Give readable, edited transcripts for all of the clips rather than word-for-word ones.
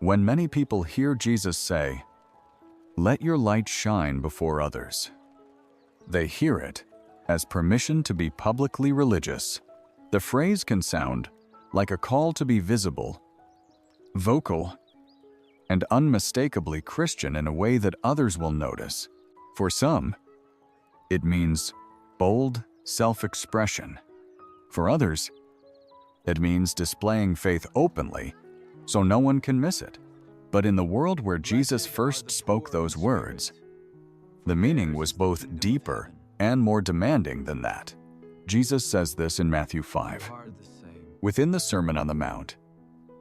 When many people hear Jesus say, "Let your light shine before others," they hear it as permission to be publicly religious. The phrase can sound like a call to be visible, vocal, and unmistakably Christian in a way that others will notice. For some, it means bold self-expression. For others, it means displaying faith openly so no one can miss it. But in the world where Jesus first spoke those words, the meaning was both deeper and more demanding than that. Jesus says this in Matthew 5. Within the Sermon on the Mount,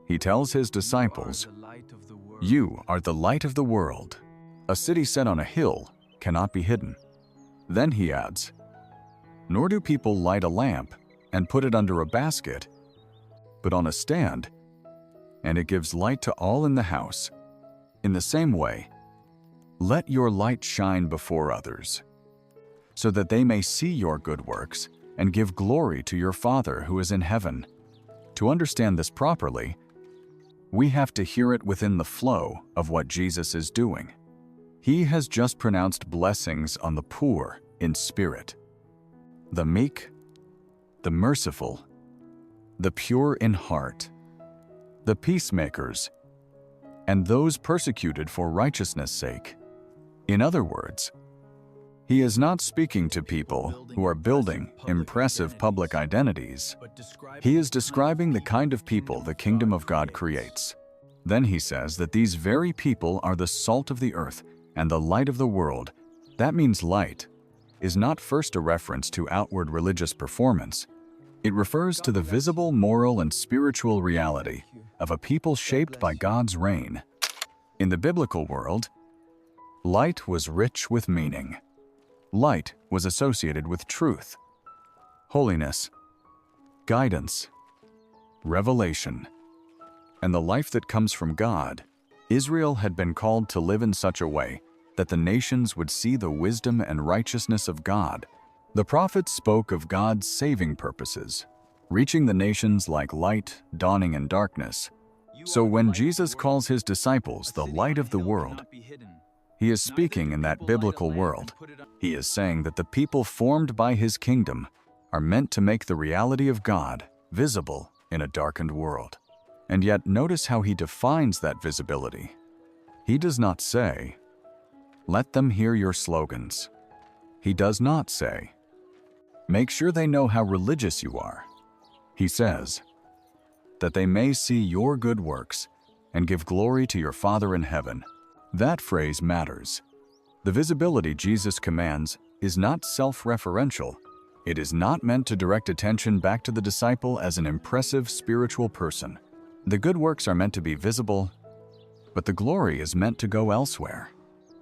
he tells his disciples, "You are the light of the world. A city set on a hill cannot be hidden." Then he adds, "Nor do people light a lamp and put it under a basket, but on a stand, and it gives light to all in the house. In the same way, let your light shine before others, so that they may see your good works and give glory to your Father who is in heaven." To understand this properly, we have to hear it within the flow of what Jesus is doing. He has just pronounced blessings on the poor in spirit, the meek, the merciful, the pure in heart, the peacemakers, and those persecuted for righteousness' sake. In other words, he is not speaking to people who are building impressive public identities. He is describing the kind of people the kingdom of God creates. Then he says that these very people are the salt of the earth and the light of the world. That means light is not first a reference to outward religious performance. It refers to the visible moral and spiritual reality of a people shaped by God's reign. In the biblical world, light was rich with meaning. Light was associated with truth, holiness, guidance, revelation, and the life that comes from God. Israel had been called to live in such a way that the nations would see the wisdom and righteousness of God. The prophets spoke of God's saving purposes, reaching the nations like light dawning in darkness. So when Jesus calls his disciples the light of the world, he is speaking in that biblical world. He is saying that the people formed by his kingdom are meant to make the reality of God visible in a darkened world. And yet notice how he defines that visibility. He does not say, "Let them hear your slogans." He does not say, "Make sure they know how religious you are." He says, "That they may see your good works and give glory to your Father in heaven." That phrase matters. The visibility Jesus commands is not self-referential. It is not meant to direct attention back to the disciple as an impressive spiritual person. The good works are meant to be visible, but the glory is meant to go elsewhere.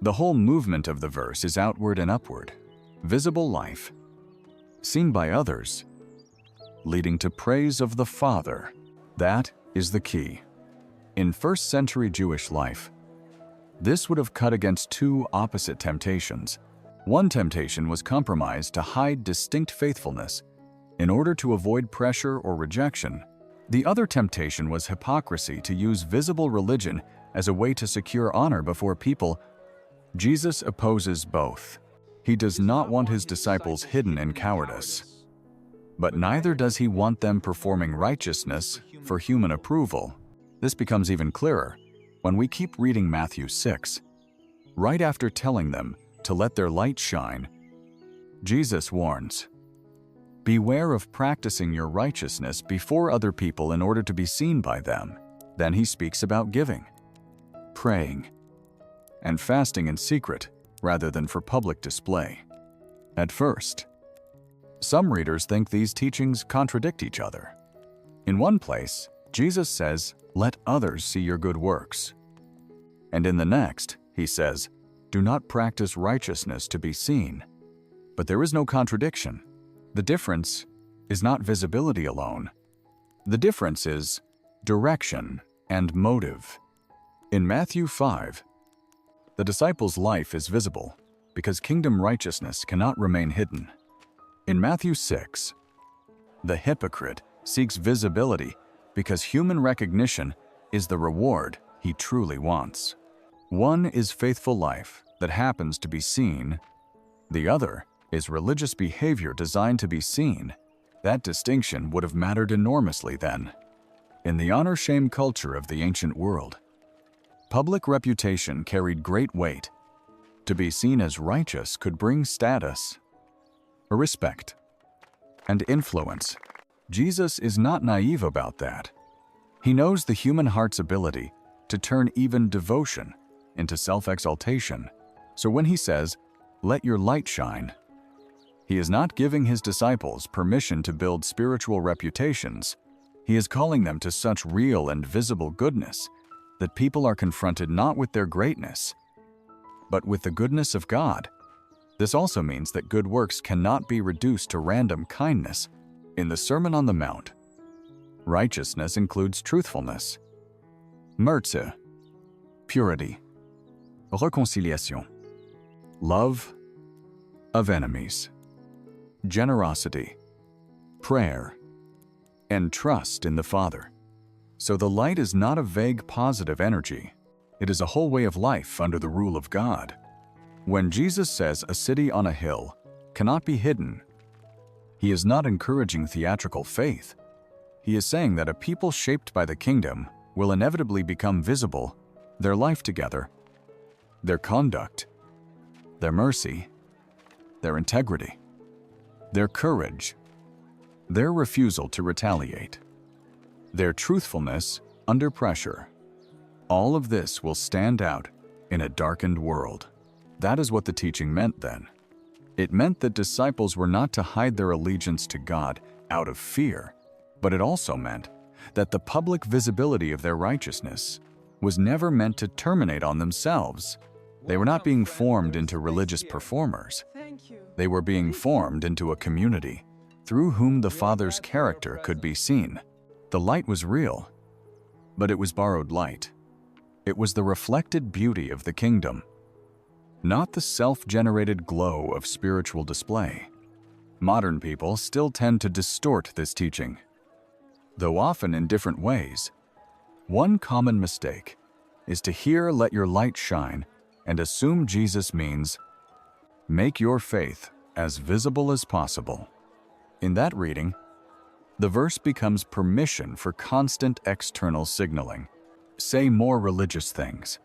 The whole movement of the verse is outward and upward. Visible life, seen by others, leading to praise of the Father. That is the key. In first-century Jewish life, this would have cut against two opposite temptations. One temptation was compromise to hide distinct faithfulness in order to avoid pressure or rejection. The other temptation was hypocrisy to use visible religion as a way to secure honor before people. Jesus opposes both. He does not want his disciples hidden in cowardice, but neither does he want them performing righteousness for human approval. This becomes even clearer when we keep reading Matthew 6. Right after telling them to let their light shine, Jesus warns, "Beware of practicing your righteousness before other people in order to be seen by them." Then he speaks about giving, praying, and fasting in secret rather than for public display. At first, some readers think these teachings contradict each other. In one place, Jesus says, "Let others see your good works." And in the next, he says, "Do not practice righteousness to be seen." But there is no contradiction. The difference is not visibility alone. The difference is direction and motive. In Matthew 5, the disciples' life is visible because kingdom righteousness cannot remain hidden. In Matthew 6, the hypocrite seeks visibility because human recognition is the reward he truly wants. One is faithful life that happens to be seen. The other is religious behavior designed to be seen. That distinction would have mattered enormously then. In the honor-shame culture of the ancient world, public reputation carried great weight. To be seen as righteous could bring status, respect, and influence. Jesus is not naive about that. He knows the human heart's ability to turn even devotion into self-exaltation. So when he says, "Let your light shine," he is not giving his disciples permission to build spiritual reputations. He is calling them to such real and visible goodness that people are confronted not with their greatness, but with the goodness of God. This also means that good works cannot be reduced to random kindness. In the Sermon on the Mount, righteousness includes truthfulness, mercy, purity, réconciliation, love of enemies, generosity, prayer, and trust in the Father. So the light is not a vague positive energy. It is a whole way of life under the rule of God. When Jesus says a city on a hill cannot be hidden, he is not encouraging theatrical faith. He is saying that a people shaped by the kingdom will inevitably become visible. Their life together, their conduct, their mercy, their integrity, their courage, their refusal to retaliate, their truthfulness under pressure. All of this will stand out in a darkened world. That is what the teaching meant then. It meant that disciples were not to hide their allegiance to God out of fear, but it also meant that the public visibility of their righteousness was never meant to terminate on themselves. They were not being formed into religious performers. They were being formed into a community through whom the Father's character could be seen. The light was real, but it was borrowed light. It was the reflected beauty of the kingdom, not the self-generated glow of spiritual display. Modern people still tend to distort this teaching, though often in different ways. One common mistake is to hear "let your light shine" and assume Jesus means make your faith as visible as possible. In that reading, the verse becomes permission for constant external signaling. Say more religious things.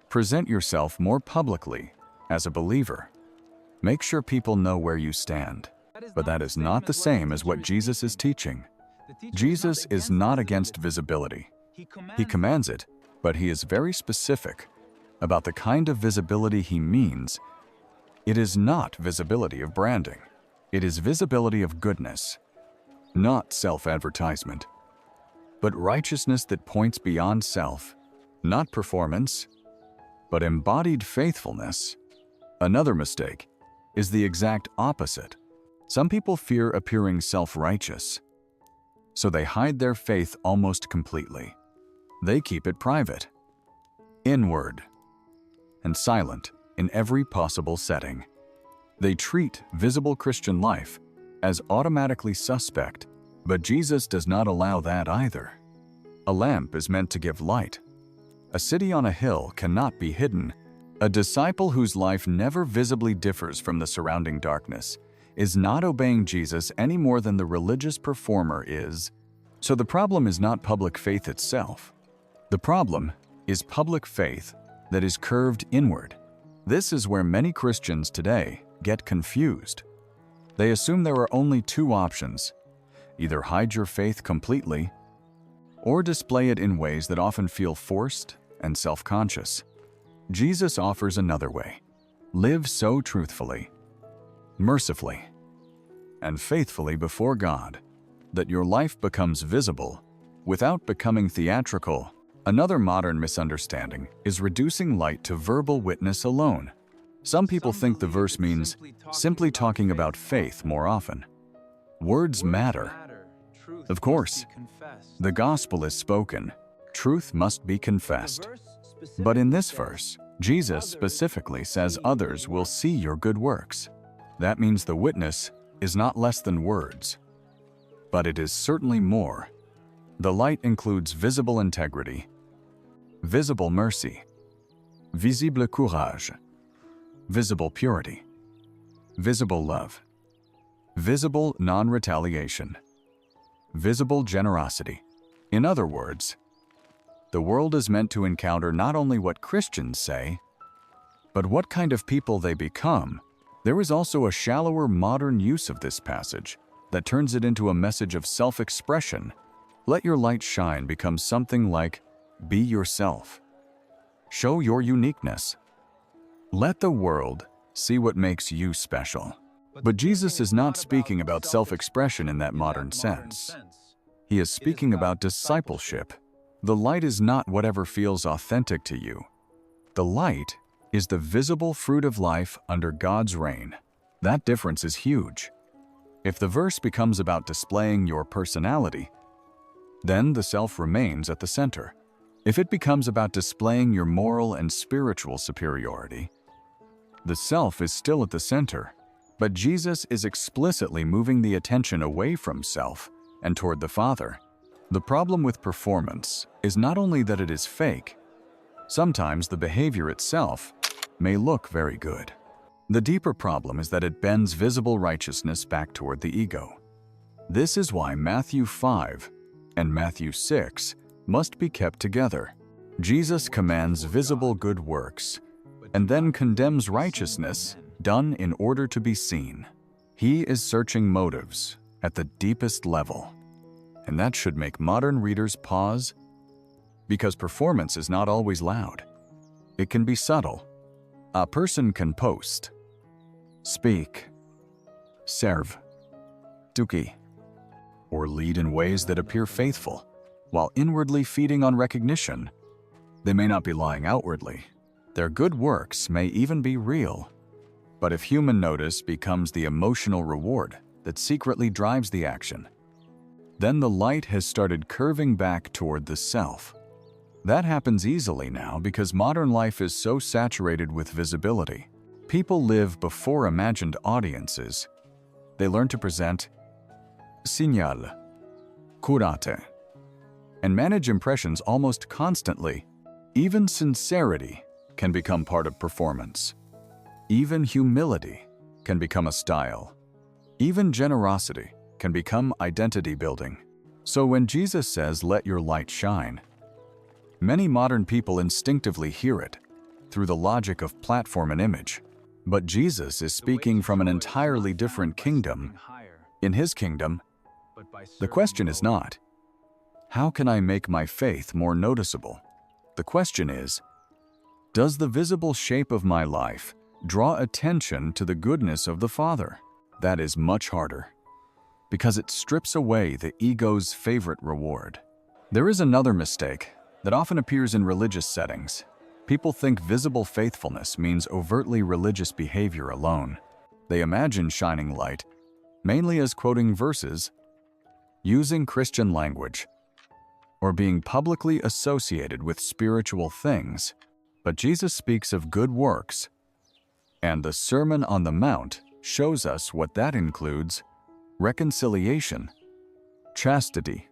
Present yourself more publicly as a believer. Make sure people know where you stand. But that is not the same as what Jesus is teaching. Jesus is not against visibility. He commands it, but he is very specific about the kind of visibility he means. It is not visibility of branding. It is visibility of goodness, not self-advertisement, but righteousness that points beyond self, not performance, but embodied faithfulness. Another mistake is the exact opposite. Some people fear appearing self-righteous, so they hide their faith almost completely. They keep it private, inward, and silent in every possible setting. They treat visible Christian life as automatically suspect, but Jesus does not allow that either. A lamp is meant to give light. A city on a hill cannot be hidden. A disciple whose life never visibly differs from the surrounding darkness is not obeying Jesus any more than the religious performer is. So the problem is not public faith itself. The problem is public faith that is curved inward. This is where many Christians today get confused. They assume there are only two options: either hide your faith completely or display it in ways that often feel forced and self-conscious. Jesus offers another way. Live so truthfully, mercifully, and faithfully before God that your life becomes visible without becoming theatrical. Another modern misunderstanding is reducing light to verbal witness alone. Some people think the verse means simply talking about faith more often. Words matter. Of course, the gospel is spoken. Truth must be confessed. But in this verse, Jesus specifically says others will see your good works. That means the witness is not less than words, but it is certainly more. The light includes visible integrity, visible mercy, visible courage, visible purity, visible love, visible non-retaliation, visible generosity. In other words, the world is meant to encounter not only what Christians say, but what kind of people they become. There is also a shallower modern use of this passage that turns it into a message of self-expression. Let your light shine becomes something like, be yourself. Show your uniqueness. Let the world see what makes you special. But Jesus is not speaking about self-expression in that modern sense. He is speaking about discipleship. The light is not whatever feels authentic to you. The light is the visible fruit of life under God's reign. That difference is huge. If the verse becomes about displaying your personality, then the self remains at the center. If it becomes about displaying your moral and spiritual superiority, the self is still at the center. But Jesus is explicitly moving the attention away from self and toward the Father. The problem with performance is not only that it is fake, sometimes the behavior itself may look very good. The deeper problem is that it bends visible righteousness back toward the ego. This is why Matthew 5 and Matthew 6 must be kept together. Jesus commands visible good works and then condemns righteousness done in order to be seen. He is searching motives at the deepest level, and that should make modern readers pause, because performance is not always loud. It can be subtle. A person can post, speak, serve, duki, or lead in ways that appear faithful, while inwardly feeding on recognition. They may not be lying outwardly. Their good works may even be real. But if human notice becomes the emotional reward that secretly drives the action, then the light has started curving back toward the self. That happens easily now because modern life is so saturated with visibility. People live before imagined audiences. They learn to present signal, curate, and manage impressions almost constantly. Even sincerity can become part of performance. Even humility can become a style. Even generosity can become identity building. So when Jesus says, "Let your light shine," many modern people instinctively hear it through the logic of platform and image. But Jesus is speaking from an entirely different kingdom. In his kingdom, the question is not, how can I make my faith more noticeable? The question is, does the visible shape of my life draw attention to the goodness of the Father? That is much harder, because it strips away the ego's favorite reward. There is another mistake that often appears in religious settings. People think visible faithfulness means overtly religious behavior alone. They imagine shining light mainly as quoting verses, using Christian language, or being publicly associated with spiritual things. But Jesus speaks of good works, and the Sermon on the Mount shows us what that includes: reconciliation, chastity,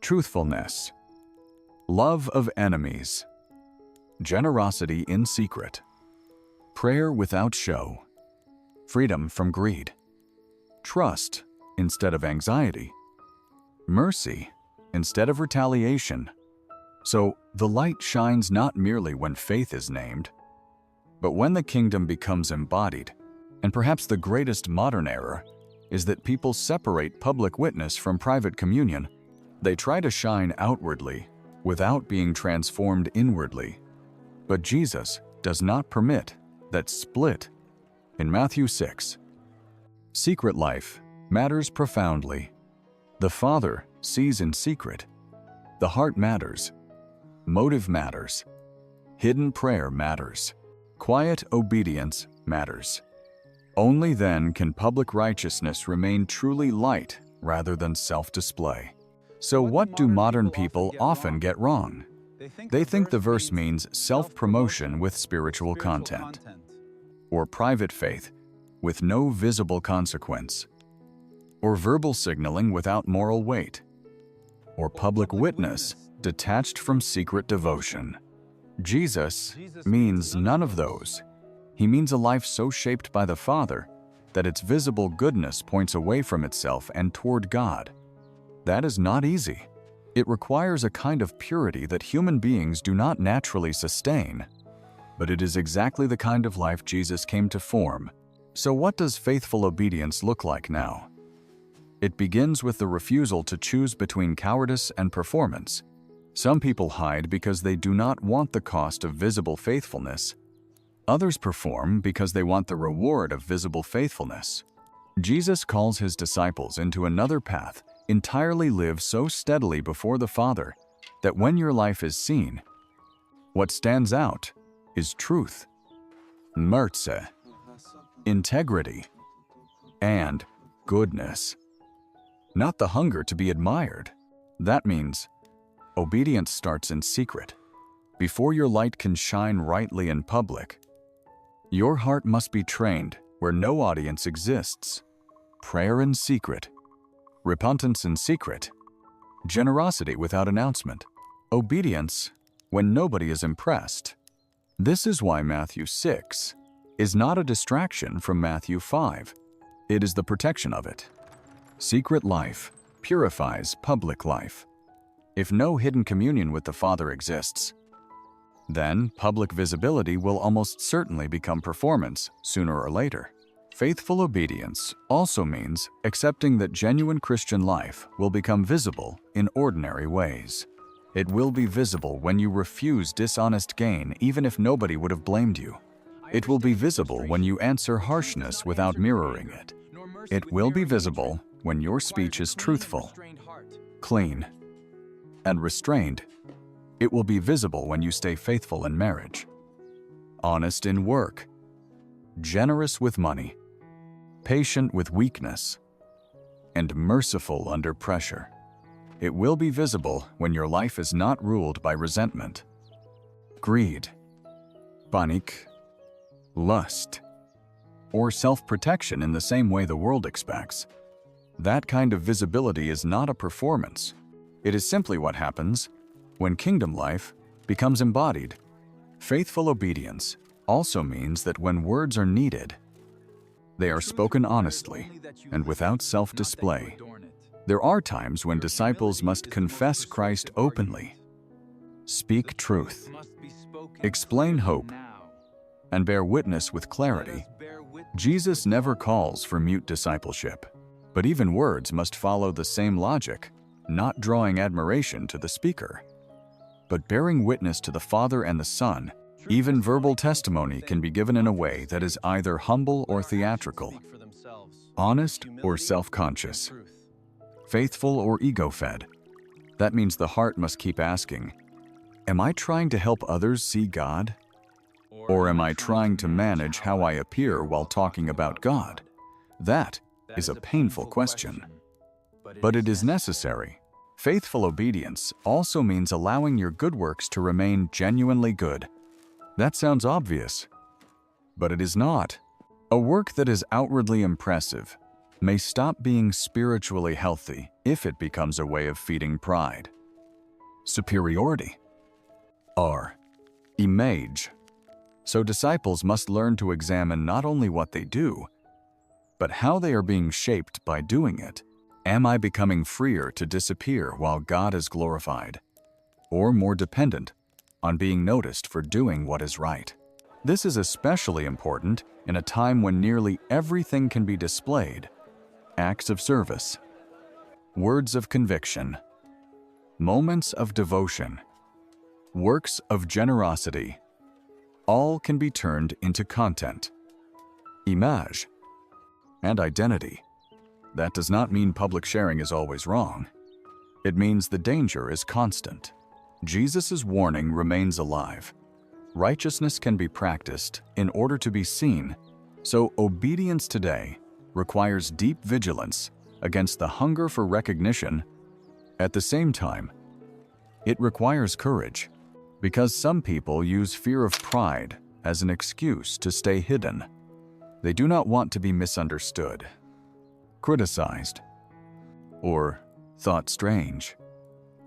truthfulness, love of enemies, generosity in secret, prayer without show, freedom from greed, trust instead of anxiety, mercy instead of retaliation. So the light shines not merely when faith is named, but when the kingdom becomes embodied. And perhaps the greatest modern error is that people separate public witness from private communion. They try to shine outwardly without being transformed inwardly. But Jesus does not permit that split. In Matthew 6, secret life matters profoundly. The Father sees in secret. The heart matters. Motive matters. Hidden prayer matters. Quiet obedience matters. Only then can public righteousness remain truly light rather than self-display. So what do modern people often get wrong? They think the verse means self-promotion with spiritual content, or private faith with no visible consequence, or verbal signaling without moral weight, or public witness detached from secret devotion. Jesus means none of those. He means a life so shaped by the Father that its visible goodness points away from itself and toward God. That is not easy. It requires a kind of purity that human beings do not naturally sustain. But it is exactly the kind of life Jesus came to form. So what does faithful obedience look like now? It begins with the refusal to choose between cowardice and performance. Some people hide because they do not want the cost of visible faithfulness. Others perform because they want the reward of visible faithfulness. Jesus calls his disciples into another path. Entirely live so steadily before the Father that when your life is seen, what stands out is truth, mercy, integrity, and goodness. Not the hunger to be admired. That means obedience starts in secret. Before your light can shine rightly in public, your heart must be trained where no audience exists. Prayer in secret, repentance in secret, generosity without announcement, obedience when nobody is impressed. This is why Matthew 6 is not a distraction from Matthew 5. It is the protection of it. Secret life purifies public life. If no hidden communion with the Father exists, then public visibility will almost certainly become performance sooner or later. Faithful obedience also means accepting that genuine Christian life will become visible in ordinary ways. It will be visible when you refuse dishonest gain even if nobody would have blamed you. It will be visible when you answer harshness without mirroring it. It will be visible when your speech is truthful, clean, and restrained. It will be visible when you stay faithful in marriage, honest in work, generous with money, patient with weakness, and merciful under pressure. It will be visible when your life is not ruled by resentment, greed, panic, lust, or self-protection in the same way the world expects. That kind of visibility is not a performance. It is simply what happens when kingdom life becomes embodied. Faithful obedience also means that when words are needed, they are spoken honestly and without self-display. There are times when disciples must confess Christ openly, speak truth, explain hope, and bear witness with clarity. Jesus never calls for mute discipleship, but even words must follow the same logic, not drawing admiration to the speaker, but bearing witness to the Father and the Son. Even verbal testimony can be given in a way that is either humble or theatrical, honest or self-conscious, faithful or ego-fed. That means the heart must keep asking, am I trying to help others see God? Or am I trying to manage how I appear while talking about God? That is a painful question, but it is necessary. Faithful obedience also means allowing your good works to remain genuinely good. That sounds obvious, but it is not. A work that is outwardly impressive may stop being spiritually healthy if it becomes a way of feeding pride, superiority, or image. So disciples must learn to examine not only what they do, but how they are being shaped by doing it. Am I becoming freer to disappear while God is glorified, or more dependent on being noticed for doing what is right? This is especially important in a time when nearly everything can be displayed: acts of service, words of conviction, moments of devotion, works of generosity. All can be turned into content, image, and identity. That does not mean public sharing is always wrong. It means the danger is constant. Jesus' warning remains alive. Righteousness can be practiced in order to be seen, so obedience today requires deep vigilance against the hunger for recognition. At the same time, it requires courage, because some people use fear of pride as an excuse to stay hidden. They do not want to be misunderstood, criticized, or thought strange.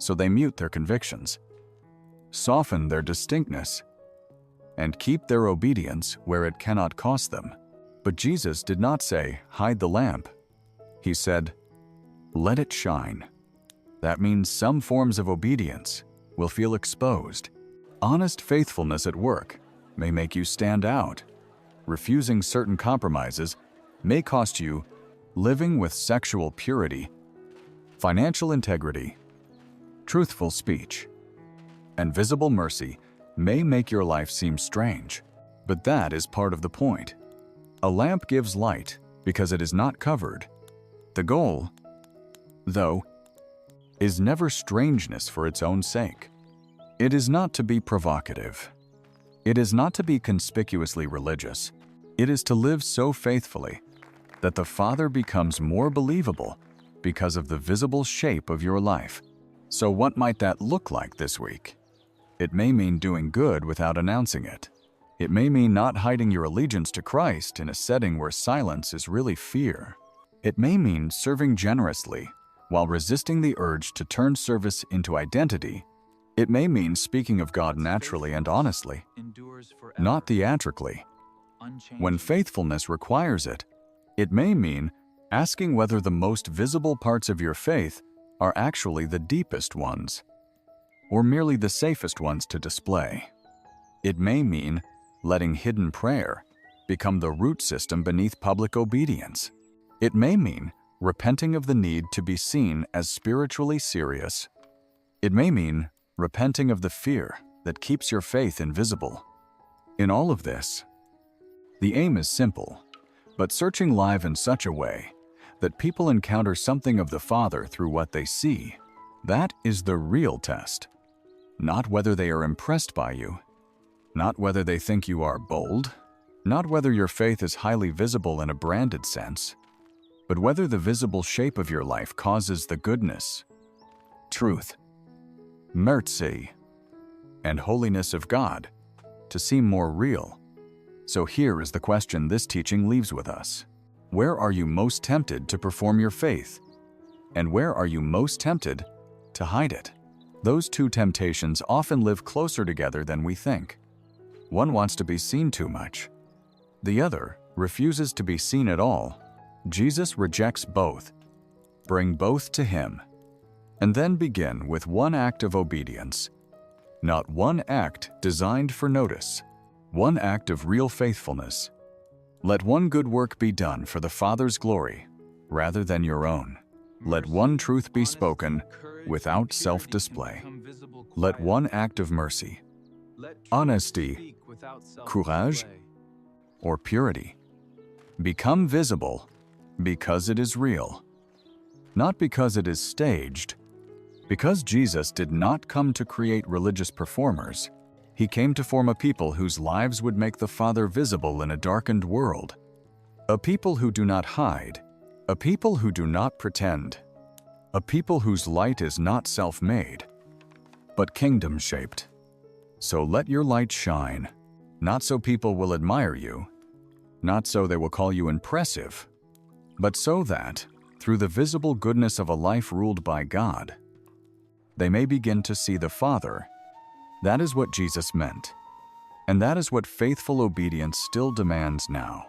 so they mute their convictions, soften their distinctness, and keep their obedience where it cannot cost them. But Jesus did not say, hide the lamp. He said, let it shine. That means some forms of obedience will feel exposed. Honest faithfulness at work may make you stand out. Refusing certain compromises may cost you living with sexual purity, financial integrity, truthful speech, and visible mercy may make your life seem strange. But that is part of the point. A lamp gives light because it is not covered. The goal, though, is never strangeness for its own sake. It is not to be provocative. It is not to be conspicuously religious. It is to live so faithfully that the Father becomes more believable because of the visible shape of your life. So what might that look like this week? It may mean doing good without announcing it. It may mean not hiding your allegiance to Christ in a setting where silence is really fear. It may mean serving generously while resisting the urge to turn service into identity. It may mean speaking of God naturally and honestly, not theatrically. When faithfulness requires it, it may mean asking whether the most visible parts of your faith are actually the deepest ones, or merely the safest ones to display. It may mean letting hidden prayer become the root system beneath public obedience. It may mean repenting of the need to be seen as spiritually serious. It may mean repenting of the fear that keeps your faith invisible. In all of this, the aim is simple, but searching live in such a way that people encounter something of the Father through what they see. That is the real test. Not whether they are impressed by you, not whether they think you are bold, not whether your faith is highly visible in a branded sense, but whether the visible shape of your life causes the goodness, truth, mercy, and holiness of God to seem more real. So here is the question this teaching leaves with us. Where are you most tempted to perform your faith? And where are you most tempted to hide it? Those two temptations often live closer together than we think. One wants to be seen too much. The other refuses to be seen at all. Jesus rejects both. Bring both to Him, and then begin with one act of obedience. Not one act designed for notice. One act of real faithfulness. Let one good work be done for the Father's glory, rather than your own. Let one truth be spoken without self-display. Let one act of mercy, honesty, courage, or purity become visible because it is real, not because it is staged. Because Jesus did not come to create religious performers, He came to form a people whose lives would make the Father visible in a darkened world. A people who do not hide, a people who do not pretend, a people whose light is not self-made, but kingdom-shaped. So let your light shine, not so people will admire you, not so they will call you impressive, but so that, through the visible goodness of a life ruled by God, they may begin to see the Father. That is what Jesus meant, and that is what faithful obedience still demands now.